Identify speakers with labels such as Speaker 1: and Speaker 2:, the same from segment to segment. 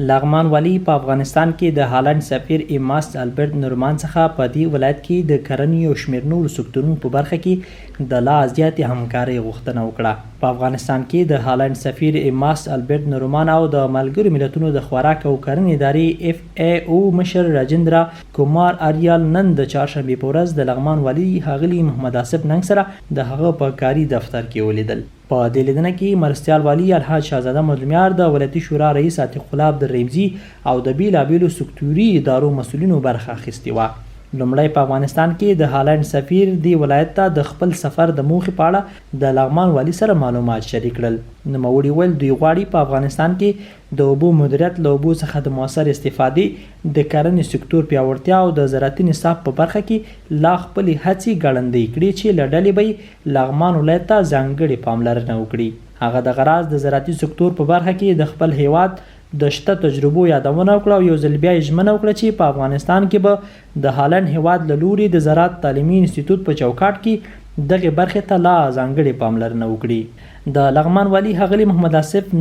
Speaker 1: لغمان والي په افغانستان کې د هالینډ سفیر EMST Albert Noorman څخه په دې ولایت کې د کرنې او شمېر نورو سکتورونو په برخه کې د لا زیاتې همکارۍ غوښتنه وکړه. په افغانستان کې د هالینډ سفیر EMST Albert Noorman او د ملګرو ملتونو د خوراک او کرنې ادارې FAO مشر راجندرا کومار آریال نن د چهارشنبې په ورځ د لغمان والي ښاغلي محمد سره د هغه په کاري دفتر کې ولیدل. په دې لیدنه کې مرستیال والي الحاج شهزاده مظلوم د ولایتي شورا رئیس الحاج او د بیلابیلو سکتوري ادارو مسؤلینو برخه اخیستې وه. لومړی په افغانستان کې د هالینډ سفیر دې ولایت ته د خپل سفر د موخې په اړه د لغمان والي سره معلومات شریک کړل. نوموړي ویل دوی غواړي په افغانستان کې د اوبو مدیریت له اوبو څخه د مؤثر استفادې د کرنې سکتور پیاوړتیا او د زراعتي نصاب په برخه کې لا خپلې هڅې ګړندۍ کړي چې له ډلې به یې لغمان ولایت ته ځانګړې پاملرنه وکړي. هغه د غراض د زراعتي سکتور په برخه کې د خپل هیواد د شته تجربو یادونه وکړه او یو ځل بیا یې ژمنه وکړه چې په افغانستان کې به د هالینډ هیواد له لوري د زراعت تعلیمي انسټیټوټ په چوکاټ کې دغه برخې ته لا ځانګړې پاملرنه وکړي. د لغمان والي ښاغلي محمد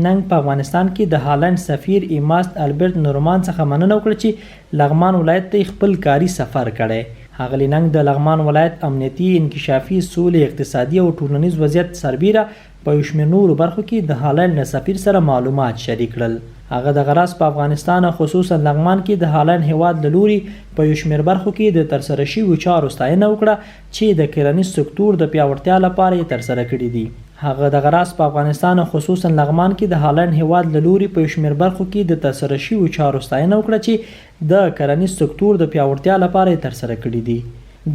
Speaker 1: نن په افغانستان کې د هالینډ سفیر EMST Albert Noorman څخه مننه وکړه چې لغمان ولایت ته خپل کاري سفر کړی. ښاغلي نن د لغمان ولایت امنیتي، انکشافي، سولې، اقتصادي او ټولنیز وضعیت سربیره په یو شمېر نورو برخو کې د هالینډ سفیر سره معلومات شریک کړل. هغه د غراض په افغانستان خصوصا لغمان کې د هالینډ هیواد له لوري په یو شمېر برخو کې د ترسره شویو چارو ستاینه وکړه چې د کرنیز سکتور د پیاوړتیا لپاره یې ترسره کړي دي. هغه د غراض په افغانستان خصوصا لغمان کې د هالینډ هیواد له لوري په یو شمېر برخو کې د ترسره شویو چارو ستاینه وکړه چې د کرنیز سکتور د پیاوړتیا لپاره یې ترسره کړي دي.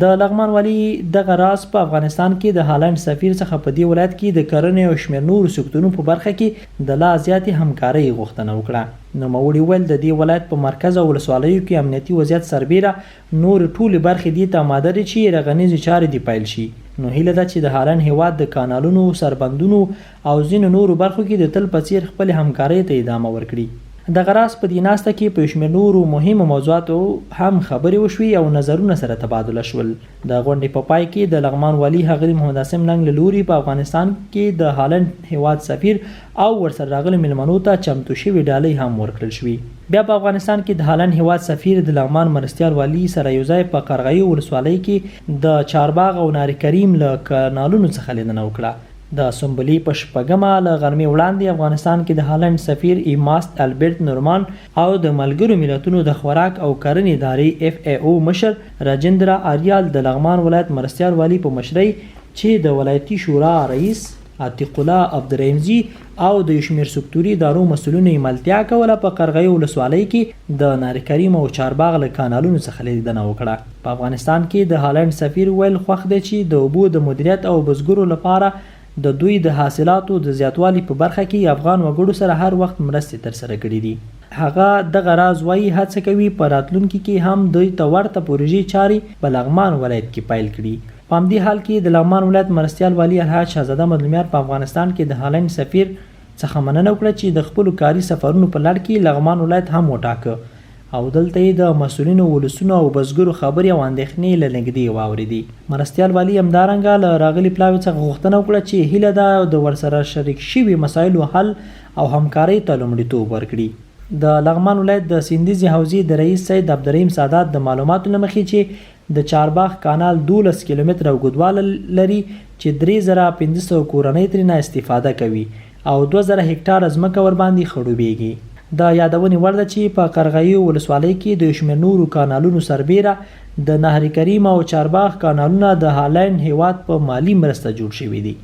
Speaker 1: د لغمان والي دغه راز په افغانستان کې د هالینډ سفیر څخه په دې ولایت کې د کرنې او شمېر نورو سکتورونو په برخه کې د لا زیاتې همکارۍ غوښتنه وکړه. نوموړي ویل د دې ولایت په مرکز او ولسوالیو کې امنیتي وضعیت سربیره نور ټولې برخې دې ته آماده دي چې رغنیزې چارې دې پیل شي. نو هیله ده چې د هالینډ هیواد د کانالونو، سربندونو او ځینو نورو برخو کې د تل په څیر خپل همکارۍ ته ادامه ورکړي. د غراض په دې ناسته کې په شمېر نورو مهمو موضوعاتو هم خبرې وشوې او نظرونه سره تبادله شول. د غونډې په پای کې د لغمان والي ښاغلي محمد له لوري په افغانستان کې د هالینډ هیواد سفیر او ورسره راغلي مېلمنو ته چمتو شوې ډالۍ هم ورکړل شوې. بیا په افغانستان کې د هالینډ هیواد سفیر د لغمان مرستیال والي سره یوځای په قرغی ولسوالۍ کې د چهارباغ او ناری کریم له کانالونو څخه لیدنه وکړه. د سنبلې په شپږمه له غرمې وړاندې افغانستان کې د هالینډ سفیر EMST Albert Noorman او د ملګرو ملتونو د خوراک او کرنې ادارې FAO مشر راجندرا آریال د لغمان ولایت مرستیال والي په مشرۍ چې د ولایتي شورا رئیس عبدالرحیم او د یو شمېر سکتوري ادارو مسؤلینو یې ملتیا کوله په قرغی ولسوالۍ کې د ناری کریم او چهارباغ له کانالونو څخه لیدنه وکړه. په افغانستان کې د هالینډ سفیر ویل خوښ دی چې د اوبو د مدیریت او بزګرو لپاره د دوی د حاصلاتو د زیاتوالي په برخه کې افغان وګړو سره هر وخت مرستې ترسره کړي دي. هغه دغه راز وایي هڅه کوي په راتلونکي کې هم دوی ته ورته پروژې چارې په لغمان ولایت کې پیل کړي. په همدې حال کې د لغمان ولایت مرستیال والي الحاج شهزاده مظلوم په افغانستان کې د هالینډ سفیر څخه مننه وکړه چې د خپلو کاري سفرونو په لړ کې لغمان ولایت هم وټاکه او دلته یې د مسؤلینو، ولسونو او بزګرو خبرې او اندېښنې له نږدې واورېدې. مرستیال والي همدارنګه له راغلي پلاوي څخه غوښتنه وکړه چې هیله ده د ورسره شریک شوي مسایلو حل او همکارۍ ته لومړیتوب ورکړي. د لغمان ولایت د سیندیزې حوزې د رئیس سید عبدالرحیم سادات د معلوماتو له مخې چې د چهارباغ کانال 12 کیلومتره اوږدوالی لري چې 3500 کورنۍ ترېنه استفاده کوي او 2000 هکټاره ځمکه ورباندې خړوبېږي. د یادونې وړ ده چې په قرغی ولسوالۍ کې د شمېر نورو کانالونو سربیره د نهر کریم او چهارباغ کانالونه د هالینډ هیواد په مالی مرسته جوړ شوي دي.